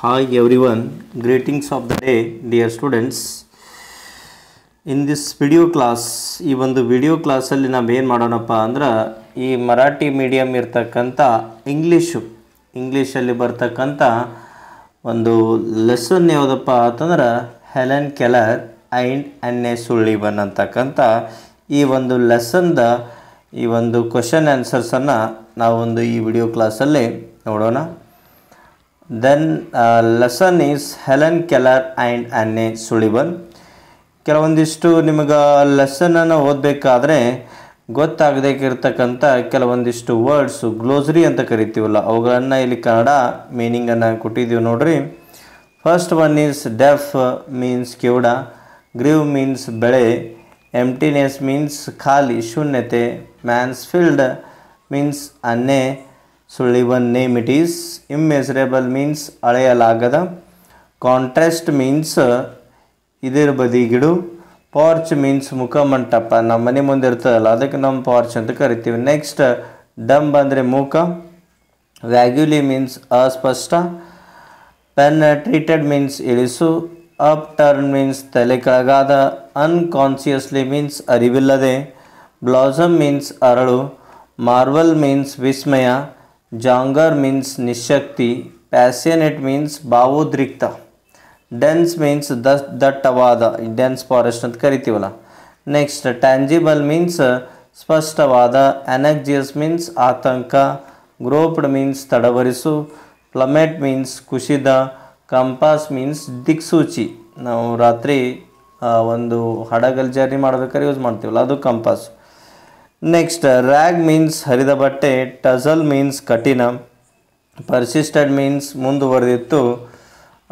Hi everyone, greetings of the day, dear students. In this video class, ಈ ಒಂದು video ಕ್ಲಾಸಲ್ಲಿ ನಾವು ಏನು ಮಾಡೋಣಪ್ಪ ಅಂದ್ರೆ ಈ ಮರಾಠಿ ಮೀಡಿಯಂ ಇರ್ತಕ್ಕಂಥ ಇಂಗ್ಲೀಷಲ್ಲಿ ಬರ್ತಕ್ಕಂಥ ಒಂದು ಲೆಸನ್ ಯಾವುದಪ್ಪ ಅಂತಂದ್ರೆ ಹೆಲೆನ್ ಕೆಲರ್ ಆ್ಯಂಡ್ ಅನ್ನೆ ಸುಳ್ಳಿವನ್ ಅಂತಕ್ಕಂಥ ಈ ಒಂದು ಲೆಸನ್ದ ಈ ಒಂದು ಕ್ವಶನ್ ಆನ್ಸರ್ಸನ್ನು ನಾವೊಂದು ಈ ವಿಡಿಯೋ ಕ್ಲಾಸಲ್ಲಿ ನೋಡೋಣ. Then lesson is Helen Keller and Anne Sullivan. ಕೆಲವೊಂದಿಷ್ಟು ನಿಮಗೆ ಲೆಸನನ್ನು ಓದಬೇಕಾದ್ರೆ ಗೊತ್ತಾಗದೇಕಿರ್ತಕ್ಕಂಥ ಕೆಲವೊಂದಿಷ್ಟು ವರ್ಡ್ಸು ಗ್ಲೋಸರಿ ಅಂತ ಕರಿತೀವಲ್ಲ, ಅವುಗಳನ್ನು ಇಲ್ಲಿ ಕನ್ನಡ ಮೀನಿಂಗನ್ನು ಕೊಟ್ಟಿದ್ದೀವಿ ನೋಡ್ರಿ. First one is deaf means ಕಿವುಡ, ಗ್ರೀವ್ ಮೀನ್ಸ್ ಬೆಳೆ, ಎಂಟಿನೆಸ್ ಮೀನ್ಸ್ ಖಾಲಿ ಶೂನ್ಯತೆ, Mansfield means Anne Sullivan name it is, immeasurable means ಅಳೆಯಲಾಗದ, ಕಾಂಟ್ರಾಸ್ಟ್ ಮೀನ್ಸ್ ಇದರ ಬದಿಗಿಡು, ಪಾರ್ಚ್ ಮೀನ್ಸ್ ಮುಖಮಂಟಪ, ನಮ್ಮ ಮನೆ ಮುಂದೆ ಇರ್ತದಲ್ಲ ಅದಕ್ಕೆ ನಮ್ಮ ಪಾರ್ಚ್ ಅಂತ ಕರಿತೀವಿ. ನೆಕ್ಸ್ಟ್ ಡಂಬ್ ಅಂದರೆ ಮೂಕ, ವ್ಯಾಗ್ಯುಲಿ ಮೀನ್ಸ್ ಅಸ್ಪಷ್ಟ, ಪೆನ್ ಟ್ರೀಟೆಡ್ ಮೀನ್ಸ್ ಇಳಿಸು, ಅಪ್ ಟರ್ನ್ ಮೀನ್ಸ್ ತಲೆ ಕೆಳಗಾದ, ಅನ್ಕಾನ್ಸಿಯಸ್ಲಿ ಮೀನ್ಸ್ ಅರಿವಿಲ್ಲದೆ, ಬ್ಲಾಸಮ್ ಮೀನ್ಸ್ ಅರಳು, ಮಾರ್ವಲ್ ಮೀನ್ಸ್ ವಿಸ್ಮಯ, ಜಾಂಗರ್ ಮೀನ್ಸ್ ನಿಶಕ್ತಿ, ಪ್ಯಾಷನೇಟ್ ಮೀನ್ಸ್ ಭಾವೋದ್ರಿಕ್ತ, ಡೆನ್ಸ್ ಮೀನ್ಸ್ ದಟ್ಟವಾದ, ಡೆನ್ಸ್ ಫಾರೆಸ್ಟ್ ಅಂತ ಕರಿತೀವಲ್ಲ. ನೆಕ್ಸ್ಟ್ ಟ್ಯಾಂಜಿಬಲ್ ಮೀನ್ಸ್ ಸ್ಪಷ್ಟವಾದ, ಅನಗ್ಜಿಯಸ್ ಮೀನ್ಸ್ ಆತಂಕ, ಗ್ರೋಪ್ಡ್ ಮೀನ್ಸ್ ತಡವರಿಸು, ಪ್ಲಮೆಟ್ ಮೀನ್ಸ್ ಕುಸಿದ, ಕಂಪಾಸ್ ಮೀನ್ಸ್ ದಿಕ್ಸೂಚಿ, ನಾವು ರಾತ್ರಿ ಒಂದು ಹಡಗಲ್ಲಿ ಜರ್ನಿ ಮಾಡ್ಬೇಕಾದ್ರೆ ಯೂಸ್ ಮಾಡ್ತೀವಲ್ಲ ಅದು ಕಂಪಾಸ್. ನೆಕ್ಸ್ಟ್ ರ್ಯಾಗ್ ಮೀನ್ಸ್ ಹರಿದ ಬಟ್ಟೆ, ಟಜಲ್ ಮೀನ್ಸ್ ಕಠಿಣ, ಪರ್ಸಿಸ್ಟೆಡ್ ಮೀನ್ಸ್ ಮುಂದುವರೆದಿತ್ತು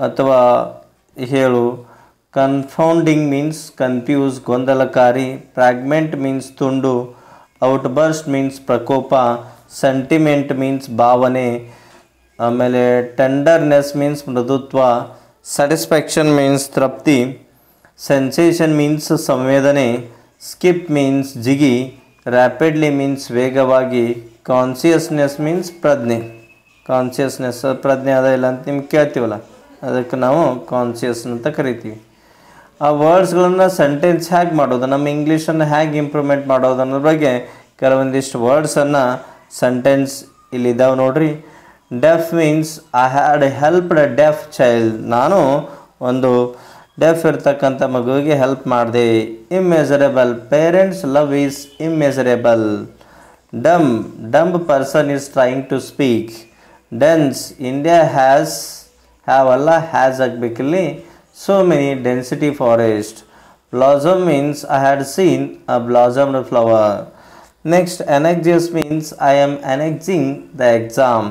ಅಥವಾ ಹೇಳು, ಕನ್ಫೌಂಡಿಂಗ್ ಮೀನ್ಸ್ ಕನ್ಫ್ಯೂಸ್ ಗೊಂದಲಕಾರಿ, ಫ್ರಾಗ್ಮೆಂಟ್ ಮೀನ್ಸ್ ತುಂಡು, ಔಟ್ಬರ್ಸ್ಟ್ ಮೀನ್ಸ್ ಪ್ರಕೋಪ, ಸೆಂಟಿಮೆಂಟ್ ಮೀನ್ಸ್ ಭಾವನೆ, ಆಮೇಲೆ ಟೆಂಡರ್ನೆಸ್ ಮೀನ್ಸ್ ಮೃದುತ್ವ, ಸ್ಯಾಟಿಸ್ಫ್ಯಾಕ್ಷನ್ ಮೀನ್ಸ್ ತೃಪ್ತಿ, ಸೆನ್ಸೇಷನ್ ಮೀನ್ಸ್ ಸಂವೇದನೆ, ಸ್ಕಿಪ್ ಮೀನ್ಸ್ ಜಿಗಿ, ರ್ಯಾಪಿಡ್ಲಿ ಮೀನ್ಸ್ ವೇಗವಾಗಿ, ಕಾನ್ಸಿಯಸ್ನೆಸ್ ಮೀನ್ಸ್ ಪ್ರಜ್ಞೆ, ಕಾನ್ಸಿಯಸ್ನೆಸ್ ಪ್ರಜ್ಞೆ ಅದ ಇಲ್ಲ ಅಂತ ನಿಮ್ಗೆ ಕೇಳ್ತೀವಲ್ಲ ಅದಕ್ಕೆ ನಾವು ಕಾನ್ಸಿಯಸ್ ಅಂತ ಕರಿತೀವಿ. ಆ ವರ್ಡ್ಸ್ಗಳನ್ನು ಸೆಂಟೆನ್ಸ್ ಹೇಗೆ ಮಾಡೋದು, ನಮ್ಮ ಇಂಗ್ಲೀಷನ್ನು ಹೇಗೆ ಇಂಪ್ರೂವ್ಮೆಂಟ್ ಮಾಡೋದು ಅನ್ನೋದ್ರ ಬಗ್ಗೆ ಕೆಲವೊಂದಿಷ್ಟು ವರ್ಡ್ಸನ್ನು ಸೆಂಟೆನ್ಸ್ ಇಲ್ಲಿದ್ದಾವೆ ನೋಡ್ರಿ. Deaf means I had helped a deaf child, ನಾನು ಒಂದು ಡೆಫ್ ಇರ್ತಕ್ಕಂಥ ಮಗುವಿಗೆ ಹೆಲ್ಪ್ ಮಾಡಿದೆ. Immeasurable, parents love is immeasurable. Dumb person is trying to speak. Dense, India has ಆಗಬೇಕಿಲ್ಲಿ so many density forest. Blossom means I had seen a blossomed flower. Next anxious means I am anxious the exam.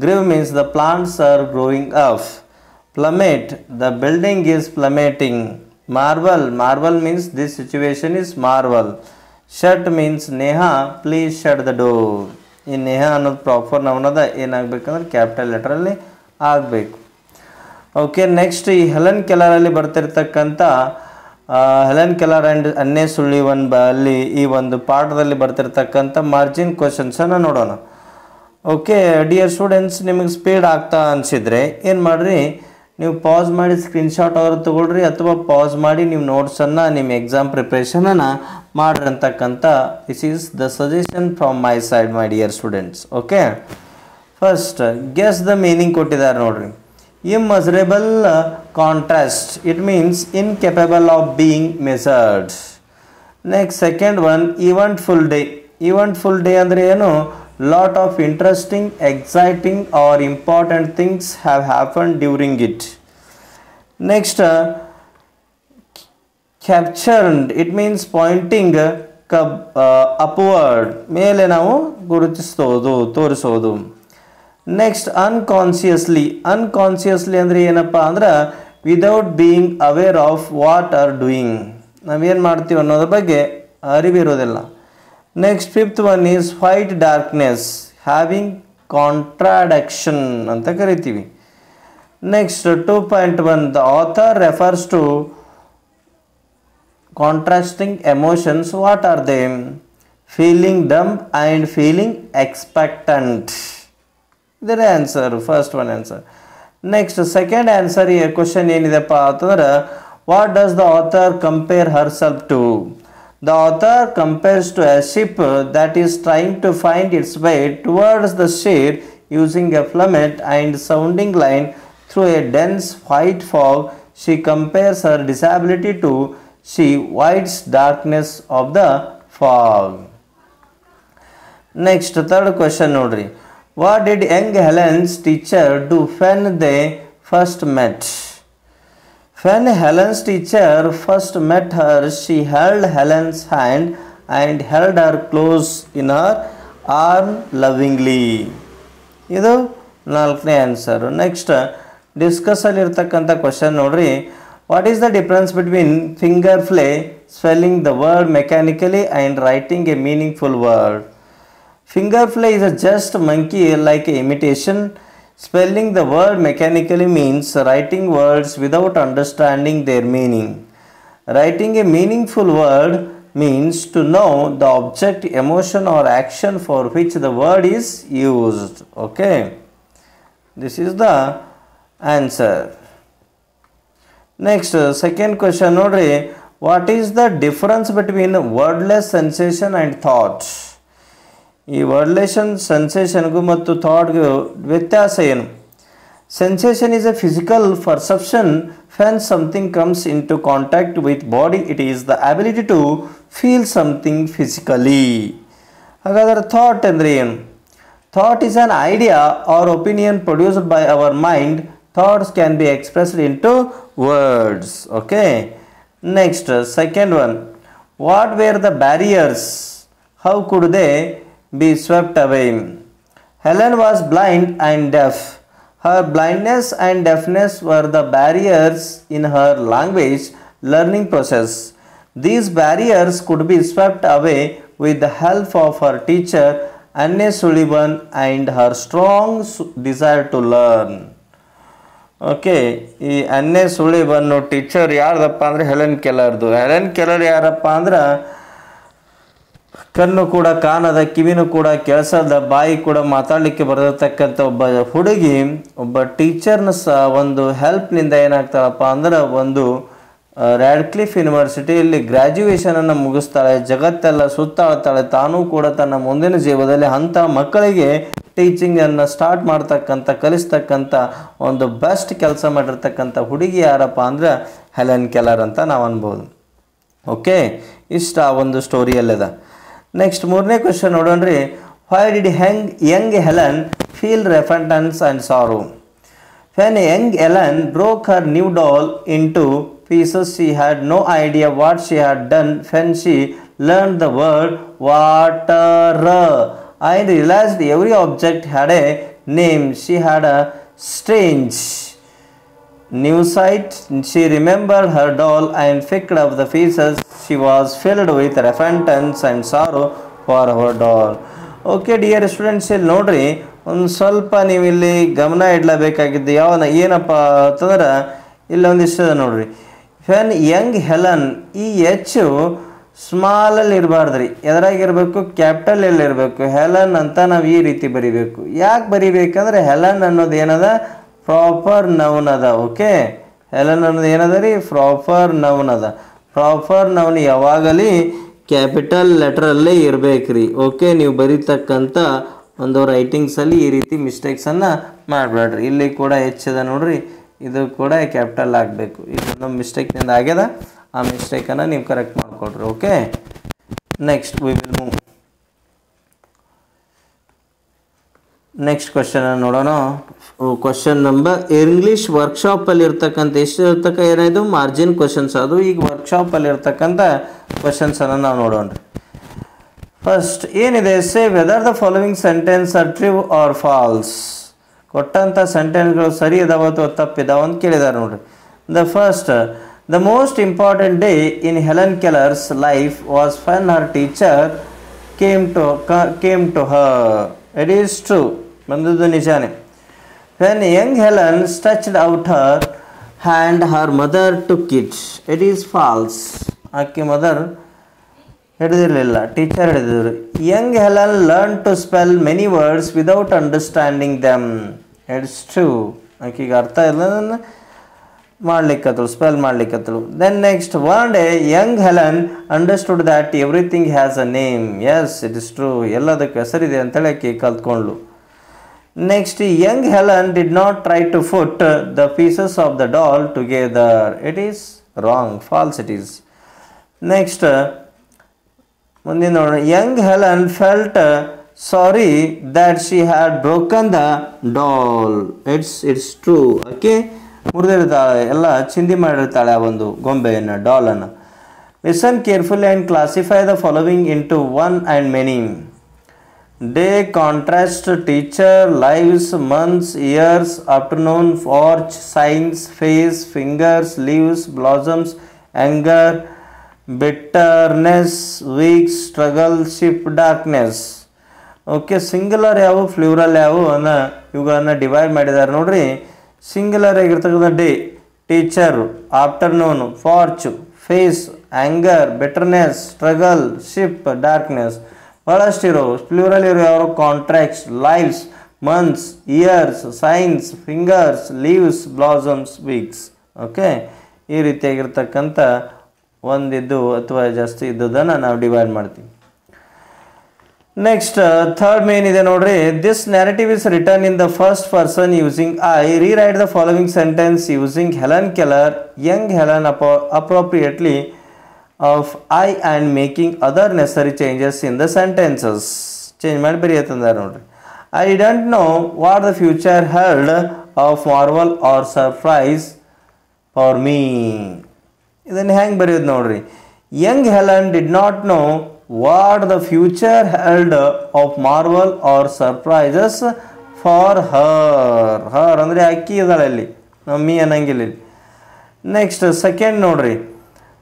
Grieve means the plants are growing up. Plummet, the building is plummeting. Marvel means this situation is marvel. Shut means Neha, please shut the door. ಈ ನೇಹ ಅನ್ನೋದು proper ನೌನದ ಏನಾಗಬೇಕಂದ್ರೆ capital ಲೆಟರಲ್ಲಿ ಆಗಬೇಕು. Okay, next ಈ Helen ಕೆಲರಲ್ಲಿ ಬರ್ತಿರ್ತಕ್ಕಂಥ Helen Keller and ಅನ್ನೆ ಸುಳ್ಳಿವನ್ ಅಲ್ಲಿ ಈ ಒಂದು ಪಾಠದಲ್ಲಿ ಬರ್ತಿರ್ತಕ್ಕಂಥ margin ಕ್ವಶನ್ಸನ್ನು ನೋಡೋಣ. Okay dear students, ನಿಮಗೆ ಸ್ಪೀಡ್ ಆಗ್ತಾ ಅನಿಸಿದರೆ ಏನು ಮಾಡಿರಿ, ನೀವು ಪಾಸ್ ಮಾಡಿ ಸ್ಕ್ರೀನ್ಶಾಟ್ ಅವರು ತೊಗೊಳ್ರಿ ಅಥವಾ ಪಾಸ್ ಮಾಡಿ ನೀವು ನೋಟ್ಸನ್ನು ನಿಮ್ಮ ಎಕ್ಸಾಮ್ ಪ್ರಿಪ್ರೇಷನನ್ನು ಮಾಡ್ರಿ ಅಂತಕ್ಕಂಥ this is the suggestion from my side my dear students. Okay, first guess the meaning ಕೊಟ್ಟಿದ್ದಾರೆ ನೋಡ್ರಿ. Immeasurable contrast, it means incapable of being measured. Next second one eventful day. Eventful day ಅಂದರೆ ಏನು, lot of interesting, exciting or important things have happened during it. Next captured, it means pointing upward, ಮೇಲೆ ನಾವು ಗುರುತಿಸೋದು ತೋರಿಸೋದು. Next ಅನ್ಕಾನ್ಸಿಯಸ್ಲಿ ಅಂದರೆ ಏನಪ್ಪ ಅಂದ್ರೆ without being aware of what are doing, ನಾವೇನು ಮಾಡ್ತೀವಿ ಅನ್ನೋದ್ರ ಬಗ್ಗೆ ಅರಿವಿರೋದಿಲ್ಲ. Next fifth one is white darkness, having contradiction ಅಂತ ಕರಿತೀವಿ. Next 2.1 the author refers to contrasting emotions. What are them? Feeling dumb and feeling expectant. ಇದರ answer, first one answer. Next second answer ಈ question ಏನಿದೆಪ್ಪ ಅಂತಂದ್ರೆ what does the author compare herself to? The author compares to a ship that is trying to find its way towards the shore using a plummet and sounding line through a dense white fog. She compares her disability to see white's darkness of the fog. Next third question nodri. What did young Helen's teacher do when they first met? When Helen's teacher first met her, she held Helen's hand and held her close in her arm lovingly. ಇದು ನಾಲ್ಕನೇ answer. Next discuss ಅಲ್ಲಿರ್ತಕ್ಕಂಥ question ನೋಡ್ರಿ. What is the difference between finger play, spelling the word mechanically and writing A meaningful word? Finger play is a just monkey like imitation. Spelling the word mechanically means writing words without understanding their meaning. Writing a meaningful word means to know the object, emotion or action for which the word is used. Okay, this is the answer. Next second question nodri. What is the difference between wordless sensation and thought? ಈ ವರ್ಡ್ಲೆಸ್ ಸೆನ್ಸೇಷನ್ಗೂ ಮತ್ತು ಥಾಟ್ಗೂ ವ್ಯತ್ಯಾಸ ಏನು? Sensation is A physical perception. when something comes into contact with body, it is the ability to feel something physically. ಹಾಗಾದರೆ thought ಅಂದರೆ ಏನು? Thought is an idea or opinion produced by our mind. Thoughts can be expressed into words. Okay, next second one. What were the barriers? How could they be swept away? Helen was blind and deaf. Her blindness and deafness were the barriers in her language learning process. These barriers could be swept away with the help of her teacher Anne Sullivan and her strong desire to learn. Okay, ಈ ಅನ್ನೆ ಸುಳಿಬನ್ನು teacher ಯಾರ್ದಪ್ಪ ಅಂದರೆ Helen ಕೆಲರ್ದು. Helen Keller ಯಾರಪ್ಪ ಅಂದ್ರೆ ಕಣ್ಣು ಕೂಡ ಕಾಣದ, ಕಿವಿನೂ ಕೂಡ ಕೇಳಿಸದ, ಬಾಯಿ ಕೂಡ ಮಾತಾಡಲಿಕ್ಕೆ ಬರತಕ್ಕಂಥ ಒಬ್ಬ ಹುಡುಗಿ ಒಬ್ಬ ಟೀಚರ್ನ ಒಂದು ಹೆಲ್ಪ್ನಿಂದ ಏನಾಗ್ತಾಳಪ್ಪ ಅಂದ್ರೆ ಒಂದು ರ್ಯಾಡ್ಕ್ಲಿಫ್ ಯೂನಿವರ್ಸಿಟಿಯಲ್ಲಿ ಗ್ರ್ಯಾಜುಯೇಷನನ್ನು ಮುಗಿಸ್ತಾಳೆ. ಜಗತ್ತೆಲ್ಲ ಸುತ್ತಾಡ್ತಾಳೆ. ತಾನೂ ಕೂಡ ತನ್ನ ಮುಂದಿನ ಜೀವನದಲ್ಲಿ ಅಂಥ ಮಕ್ಕಳಿಗೆ ಟೀಚಿಂಗನ್ನು ಸ್ಟಾರ್ಟ್ ಮಾಡ್ತಕ್ಕಂಥ, ಕಲಿಸ್ತಕ್ಕಂಥ ಒಂದು ಬೆಸ್ಟ್ ಕೆಲಸ ಮಾಡಿರ್ತಕ್ಕಂಥ ಹುಡುಗಿ ಯಾರಪ್ಪ ಅಂದ್ರೆ ಹೆಲೆನ್ ಕೆಲರ್ ಅಂತ ನಾವು ಅನ್ಬೋದು. ಓಕೆ, ಇಷ್ಟ ಒಂದು ಸ್ಟೋರಿಯಲ್ಲಿದೆ. ನೆಕ್ಸ್ಟ್ ಮೂರನೇ ಕ್ವೆಶ್ಚನ್ ನೋಡೋಣ್ರಿ. Why did young Helen feel repentance and sorrow? When young Helen broke her new doll into pieces, she had no idea what she had done. When she learned the word water and realized every object had a name, she had a strange new sight. She remembered her doll and picked up the pieces. She was filled with repentance and sorrow for her doll. Okay dear students, ಇಲ್ಲಿ ನೋಡ್ರಿ, ಒಂದು ಸ್ವಲ್ಪ ನೀವು ಇಲ್ಲಿ ಗಮನ ಇಡಲೇಬೇಕಾಗಿದ್ದು ಏನಪ್ಪ ಅಂತಂದ್ರೆ ಇಲ್ಲೊಂದಿಷ್ಟು ನೋಡ್ರಿ. ವೆನ್ ಯಂಗ್ ಹೆಲನ್, ಈ ಹೆಚ್ಚು ಸ್ಮಾಲಲ್ಲಿ ಇರಬಾರ್ದು ರೀ, ಎದುರಾಗಿರ್ಬೇಕು, ಕ್ಯಾಪಿಟಲ್ ಎಲ್ಲಿರಬೇಕು. ಹೆಲನ್ ಅಂತ ನಾವು ಈ ರೀತಿ ಬರಿಬೇಕು. ಯಾಕೆ ಬರಿಬೇಕಂದ್ರೆ ಹೆಲನ್ ಅನ್ನೋದು ಏನದ, ಪ್ರಾಪರ್ ನೌನ್ ಅದ. ಓಕೆ, ಹೆಲನ್ ಅನ್ನೋದು ಏನದ ರೀ, ಪ್ರಾಪರ್ ನೌನ್ ಅದ. ಪ್ರಾಪರ್ ನೌನ್ ಯಾವಾಗಲಿ ಕ್ಯಾಪಿಟಲ್ ಲೆಟ್ರಲ್ಲೇ ಇರಬೇಕು ರೀ. ಓಕೆ, ನೀವು ಬರೀತಕ್ಕಂಥ ಒಂದು ರೈಟಿಂಗ್ಸಲ್ಲಿ ಈ ರೀತಿ ಮಿಸ್ಟೇಕ್ಸನ್ನು ಮಾಡಬೇಡ್ರಿ. ಇಲ್ಲಿ ಕೂಡ ಹೆಚ್ಚದ ನೋಡ್ರಿ, ಇದು ಕೂಡ ಕ್ಯಾಪಿಟಲ್ ಆಗಬೇಕು. ಇದೊಂದು ಮಿಸ್ಟೇಕ್ನಿಂದ ಆಗ್ಯದ, ಆ ಮಿಸ್ಟೇಕನ್ನು ನೀವು ಕರೆಕ್ಟ್ ಮಾಡಿಕೊಡ್ರಿ. Okay, next we will move. Next question ನೋಡೋಣ. ಕ್ವಶನ್ ನಂಬರ್ ಇಂಗ್ಲೀಷ್ ವರ್ಕ್ಶಾಪಲ್ಲಿ ಇರ್ತಕ್ಕಂಥ ಎಷ್ಟು ಇರ್ತಕ್ಕ ಏನಾಯಿತು ಮಾರ್ಜಿನ್ ಕ್ವಶನ್ಸ್, ಅದು ಈಗ ವರ್ಕ್ಶಾಪಲ್ಲಿ ಇರ್ತಕ್ಕಂಥ ಕ್ವಶನ್ಸನ್ನು ನಾವು ನೋಡೋಣ. ಫಸ್ಟ್ ಏನಿದೆ, say whether the following sentence are true or false. ಕೊಟ್ಟಂಥ ಸೆಂಟೆನ್ಸ್ಗಳು ಸರಿ ಇದಾವ ಅಥವಾ ತಪ್ಪಿದಾವ ಅಂತ ಕೇಳಿದಾರೆ ನೋಡ್ರಿ. The first, the most important day in Helen Keller's life was when her teacher came to her. It is true, ಬಂದದ್ದು ನಿಜಾನೇ. When young Helen stretched out her hand, her mother took it. It is false. ಆಕೆ mother ಹಿಡಿದಿರಲಿಲ್ಲ, teacher ಹಿಡಿದಿದ್ರು. Young Helen learned to spell many words without understanding them. It's true. ಆಕೆಗೆ ಅರ್ಥ ಇಲ್ಲ ಮಾಡ್ಲಿಕ್ಕತ್ತಳು, spell ಮಾಡ್ಲಿಕ್ಕತ್ತಳು. Then next, one day young Helen understood that everything has a name. Yes, it is true. ಎಲ್ಲದಕ್ಕೆ ಹೆಸರಿದೆ ಅಂತೇಳಿ ಆಕೆ ಕಲ್ತ್ಕೊಂಡ್ಳು. Next, young Helen did not try to put the pieces of the doll together. It is wrong, false it is. Next ಮುಂದಿನ ನೋಡೋಣ. Young Helen felt sorry that she had broken the doll. It's true. Okay, ಮುರಿದಿರ್ತಾಳೆ, ಎಲ್ಲ ಚಿಂದಿ ಮಾಡಿರ್ತಾಳೆ ಆ ಒಂದು ಗೊಂಬೆಯನ್ನು, ಡಾಲನ್ನು. Listen carefully and classify the following into one and many. Day, contrast, teacher, lives, months, years, afternoon, watch, signs, face, fingers, leaves, blossoms, anger, bitterness, weeks, struggle, ship, darkness. Okay, singular ಯಾವುವು, plural ಯಾವುವು ಅನ್ನೋ ಇವುಗಳನ್ನು divide ಮಾಡಿದ್ದಾರೆ ನೋಡ್ರಿ. Singular ಆಗಿರ್ತಕ್ಕಂಥ day, teacher, afternoon, ಫಾರ್ಚು, face, anger, bitterness, struggle, ship, darkness. ಭಾಳಷ್ಟಿರೋ. Plural ಇರೋ ಯಾವ, contracts, lives, months, years, signs, fingers, leaves, blossoms, weeks. Okay, ಈ ರೀತಿಯಾಗಿರ್ತಕ್ಕಂಥ ಒಂದಿದ್ದು ಅಥವಾ ಜಾಸ್ತಿ ಇದ್ದುದನ್ನು ನಾವು ಡಿವೈಡ್ ಮಾಡ್ತೀವಿ. ನೆಕ್ಸ್ಟ್ ಥರ್ಡ್ ಮೇನ್ ಇದೆ ನೋಡ್ರಿ. This narrative is written in the first person using I. Rewrite the following sentence using Helen Keller, young Helen appropriately of I and making other necessary changes in the sentences. Change ಮಾಡಿ ಬರೆಯತ್ತಂದಾರೆ ನೋಡ್ರಿ. I didn't know what the future held of marvel or surprise for me. ಇದನ್ನು ಹೆಂಗೆ ಬರೆಯೋದು ನೋಡ್ರಿ. Young Helen did not know what the future held of marvel or surprises for her ಅಂದರೆ ಅಕ್ಕಿ ಇದ್ದಾಳೆ ಅಲ್ಲಿ, ಮಮ್ಮಿ ಅನ್ನಂಗಿಲ್ಲ. ನೆಕ್ಸ್ಟ್ ಸೆಕೆಂಡ್ ನೋಡ್ರಿ.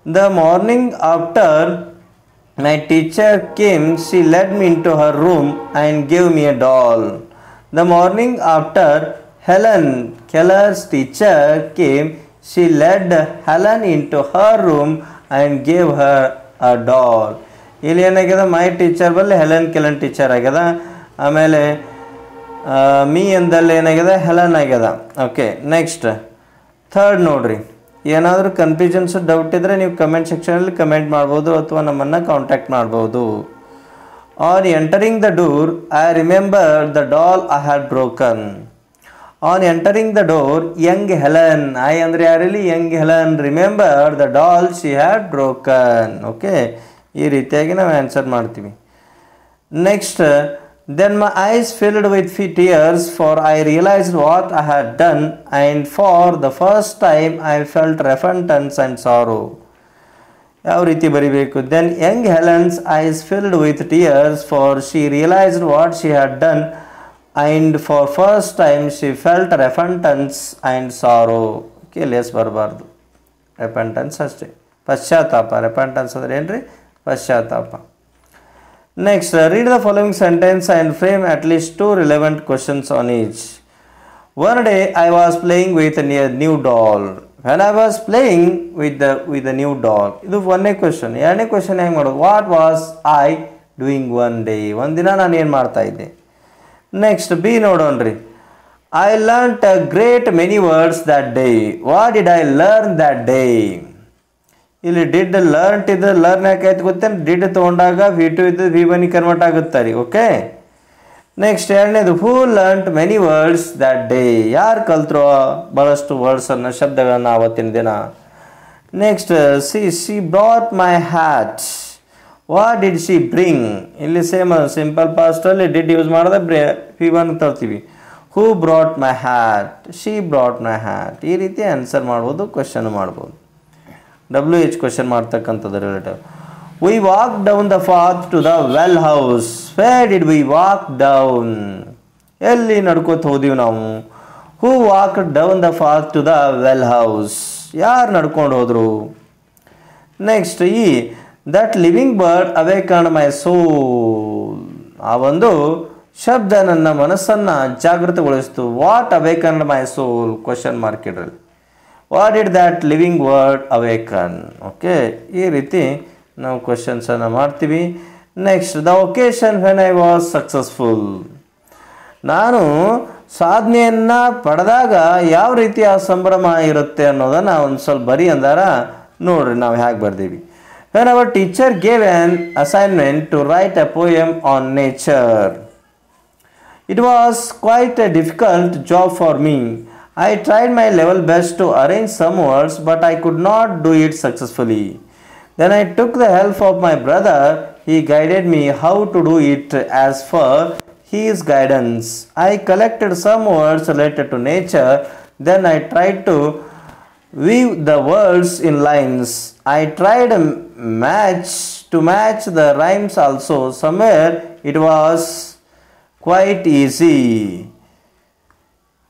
The morning after my teacher came she led me in to her room and give me a doll. The morning after Helen Keller's teacher came she led Helen in to her room and gave her a doll. ಇಲ್ಲಿ ಏನಾಗ್ಯದ, my teacher ಬಲ್ಲಿ Helen Keller teacher ಆಗ್ಯದ. ಆಮೇಲೆ me ಎಂದಲ್ಲಿ ಏನಾಗ್ಯದ, Helen ಆಗ್ಯದ. Okay, next third ನೋಡ್ರಿ. ಏನಾದರೂ confusions, doubt ಇದ್ದರೆ ನೀವು ಕಮೆಂಟ್ ಸೆಕ್ಷನಲ್ಲಿ ಕಮೆಂಟ್ ಮಾಡ್ಬೋದು ಅಥವಾ ನಮ್ಮನ್ನು ಕಾಂಟ್ಯಾಕ್ಟ್ ಮಾಡ್ಬೋದು. On entering the door I remember the doll I had broken. On entering the door young Helen, I ಅಂದರೆ ಯಾರಿಲ್ಲಿ, young Helen remember the doll she had broken. Okay, ಈ ರೀತಿಯಾಗಿ ನಾವು ಆನ್ಸರ್ ಮಾಡ್ತೀವಿ. Next, then my eyes filled with tears for I realised what I had done and for the first time I felt repentance and sorrow. ಯಾವ ರೀತಿ ಬರಿಬೇಕು? Then young Helen's eyes filled with tears for she realised what she had done and for first time she felt repentance and sorrow. Okay, less ಬರಬಾರ್ದು, repentance ಅಷ್ಟೇ, ಪಶ್ಚಾತ್ತಾಪ. Repentance ಅಂದರೆ ಏನು ರೀ? ಪಶ್ಚಾತ್ತಾಪ. Next, read the following sentence and frame at least 2 relevant questions on each. One day I was playing with a new doll. When I was playing with the new doll. ಇದು ಒಂದನೇ question. ಎರಡನೇ question ಹೆಂಗೆ ಮಾಡೋದು? What was I doing one day. ಒಂದಿನ ನಾನು ಏನು ಮಾಡ್ತಾ ಇದ್ದೆ. ನೆಕ್ಸ್ಟ್ ಬಿ ನೋಡೋಣ್ರಿ. I learnt a great many words that day. What did I learn that day? ಇಲ್ಲಿ ಡಿಡ್ ಲರ್ನ್ ಇದ್ದು ಲರ್ನ್ ಯಾಕಾಯ್ತು ಗೊತ್ತೇನು? ಡಿಡ್ ತೊಗೊಂಡಾಗ V2 ಇದ್ದು V1 ಕನ್ವರ್ಟ್ ಆಗುತ್ತೆ ರೀ. ಓಕೆ, ನೆಕ್ಸ್ಟ್ ಎರಡನೇದು, who learnt many words that day. ಯಾರು ಕಲ್ತರು ಭಾಳಷ್ಟು ವರ್ಡ್ಸನ್ನು, ಶಬ್ದಗಳನ್ನು ಆವತ್ತಿನ ದಿನ. Next she brought my hat. What did she bring? ಇಲ್ಲಿ ಸೇಮ್ ಸಿಂಪಲ್ ಪಾಸ್ಟಲ್ಲಿ ಡಿಡ್ ಯೂಸ್ ಮಾಡಿದ್ರೆ V1 ತರ್ತೀವಿ. Who brought my hat, she brought my hat. ಈ ರೀತಿ ಆನ್ಸರ್ ಮಾಡ್ಬೋದು, ಕ್ವಶನ್ ಮಾಡ್ಬೋದು. WH ಕ್ವಶನ್ ಮಾಡ್ತಕ್ಕಂಥದ್ದು relative. We walk down the path to the well house. Where did we walk down? ಎಲ್ಲಿ ನಡ್ಕೋತ ಹೋದಿವಿ ನಾವು? Who walk down the path to the well house? ಯಾರು ನಡ್ಕೊಂಡು ಹೋದರು? ನೆಕ್ಸ್ಟ್ ಈ that living bird awaken my soul. ಆ ಒಂದು ಶಬ್ದ ನನ್ನ ಮನಸ್ಸನ್ನು ಜಾಗೃತಗೊಳಿಸ್ತು. What awaken my soul? Question mark ಇಡ್ರಲ್ಲಿ. What did that living word awaken? Okay, ಈ ರೀತಿ ನಾವು ಕ್ವಶನ್ಸನ್ನು ಮಾಡ್ತೀವಿ. Next, the occasion when I was successful. ನಾನು ಸಾಧನೆಯನ್ನು ಪಡೆದಾಗ ಯಾವ ರೀತಿಯ ಸಂಭ್ರಮ ಇರುತ್ತೆ ಅನ್ನೋದನ್ನು ಒಂದು ಸ್ವಲ್ಪ ಬರಿ ಅಂದಾರ ನೋಡ್ರಿ ನಾವು ಹೇಗೆ ಬರ್ದೀವಿ. When our teacher gave an assignment to write a poem on nature, it was quite a difficult job for me. I tried my level best to arrange some words, but I could not do it successfully. Then I took the help of my brother. He guided me how to do it as per his guidance. I collected some words related to nature. Then I tried to weave the words in lines. I tried to match the rhymes also. Somewhere it was quite easy,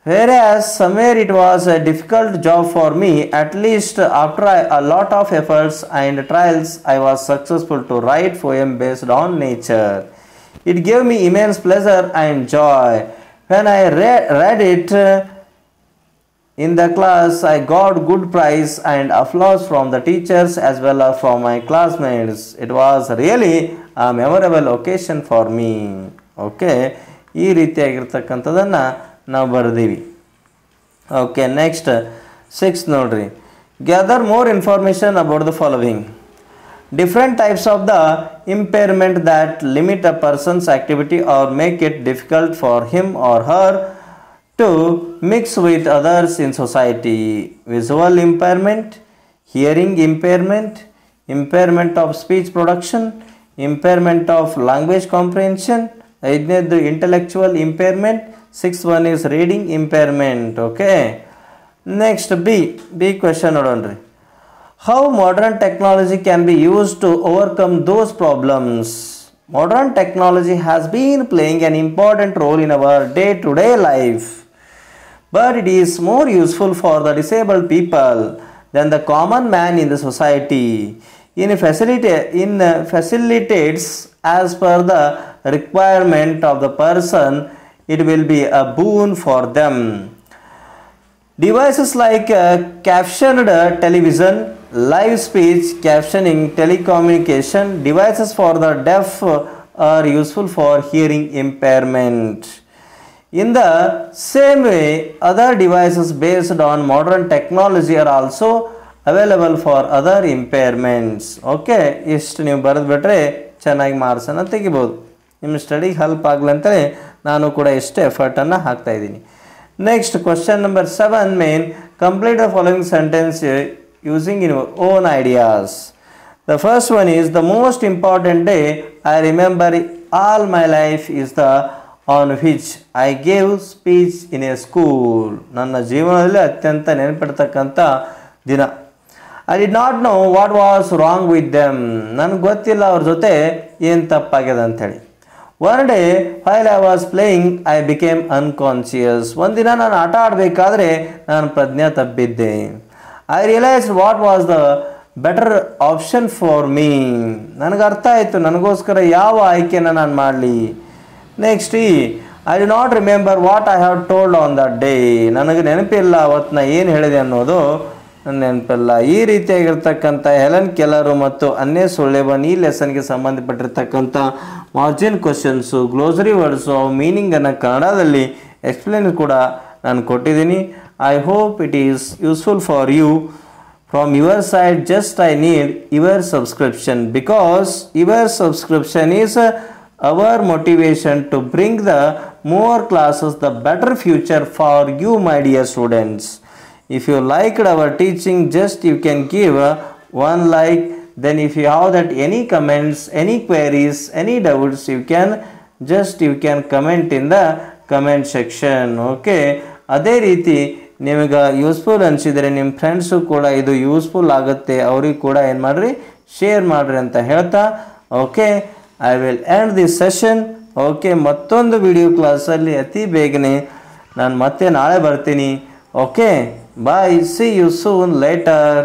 whereas somewhere it was a difficult job for me. At least after a lot of efforts and trials, I was successful to write poem based on nature. It gave me immense pleasure and joy. When I read it in the class, I got good praise and applause from the teachers as well as from my classmates. It was really a memorable occasion for me. Okay, ಈ ರೀತಿಯಾಗಿರ್ತಕ್ಕಂಥದ್ದನ್ನು ನಾವು ಬರೆದೀವಿ. Okay, next 6 ನೋಡ್ರಿ. Gather more information about the following. Different types of the impairment that limit a person's activity or make it difficult for him or her to mix with others in society. Visual impairment, hearing impairment, impairment of speech production, impairment of language comprehension, intellectual impairment. 6th one is reading impairment. Okay, next B question nodonri. How modern technology can be used to overcome those problems? Modern technology has been playing an important role in our day-to-day life, but it is more useful for the disabled people than the common man in the society. In facilitates as per the requirement of the person, it will be a boon for them. Devices like captioned television, live speech captioning, telecommunication devices for the deaf are useful for hearing impairment. In the same way, other devices based on modern technology are also available for other impairments. Okay, ಇಷ್ಟು ನೀವು ಬರೆದ್ಬಿಟ್ರೆ ಚೆನ್ನಾಗಿ ಮಾರ್ಕ್ಸನ್ನು ತೆಗಿಬೋದು. ನಿಮ್ಮ ಸ್ಟಡಿಗೆ help ಆಗಲಿ ಅಂತೇಳಿ ನಾನು ಕೂಡ ಇಷ್ಟು ಎಫರ್ಟನ್ನು ಹಾಕ್ತಾ ಇದ್ದೀನಿ. Next question number 7 main. Complete the following sentence using in your own ideas. The first one is the most important day I remember all my life is the on which I gave speech in a school. ನನ್ನ ಜೀವನದಲ್ಲಿ ಅತ್ಯಂತ ನೆನಪಿಡ್ತಕ್ಕಂಥ ದಿನ. I did not know what was wrong with them. ನನಗೆ ಗೊತ್ತಿಲ್ಲ ಅವ್ರ ಜೊತೆ ಏನು ತಪ್ಪಾಗ್ಯದ ಅಂಥೇಳಿ. One day while I was playing, I became unconscious. ಒಂದಿನ ನಾನು ಆಟ ಆಡಬೇಕಾದ್ರೆ ನಾನು ಪ್ರಜ್ಞೆ ತಪ್ಪಿದ್ದೆ. I realized what was the better option for me. ನನಗೆ ಅರ್ಥ ಆಯಿತು ನನಗೋಸ್ಕರ ಯಾವ ಆಯ್ಕೆನ ನಾನು ಮಾಡಲಿ. Next I do not remember what I have told on that day. ನನಗೆ ನೆನಪಿಲ್ಲ ಅವತ್ತು ನಾ ಏನು ಹೇಳಿದೆ ಅನ್ನೋದು ನನ್ನ ನೆನಪಿಲ್ಲ. ಈ ರೀತಿಯಾಗಿರ್ತಕ್ಕಂಥ ಹೆಲೆನ್ ಕೆಲ್ಲರು ಮತ್ತು ಅನ್ಯ ಸೊಳ್ಳೆಬನ್ ಈ ಲೆಸನ್ಗೆ ಸಂಬಂಧಪಟ್ಟಿರ್ತಕ್ಕಂಥ ಮಾರ್ಜಿನ್ ಕ್ವಶನ್ಸು, ಗ್ಲೋಸರಿ ವರ್ಡ್ಸು, ಅವು ಮೀನಿಂಗನ್ನು ಕನ್ನಡದಲ್ಲಿ ಎಕ್ಸ್ಪ್ಲೇನ್ ಕೂಡ ನಾನು ಕೊಟ್ಟಿದ್ದೀನಿ. I hope it is useful for you. From your side, just I need your subscription, because your subscription is our motivation to bring the more classes, the better future for you, my dear students. If you liked our teaching, just you can give one like. Then if you have that any comments, any queries, any doubts, you can comment in the comment section. Okay, ಅದೇ ರೀತಿ ನಿಮಗೆ useful ಅನಿಸಿದರೆ ನಿಮ್ಮ friends ಕೂಡ ಇದು useful ಆಗುತ್ತೆ, ಅವ್ರಿಗೆ ಕೂಡ ಏನು ಮಾಡಿರಿ, ಶೇರ್ ಮಾಡಿರಿ ಅಂತ ಹೇಳ್ತಾ okay I will end this session. Okay, ಮತ್ತೊಂದು ವಿಡಿಯೋ ಕ್ಲಾಸಲ್ಲಿ ಅತಿ ಬೇಗನೆ ನಾನು ಮತ್ತೆ ನಾಳೆ ಬರ್ತೀನಿ. Okay, bye, see you soon litre.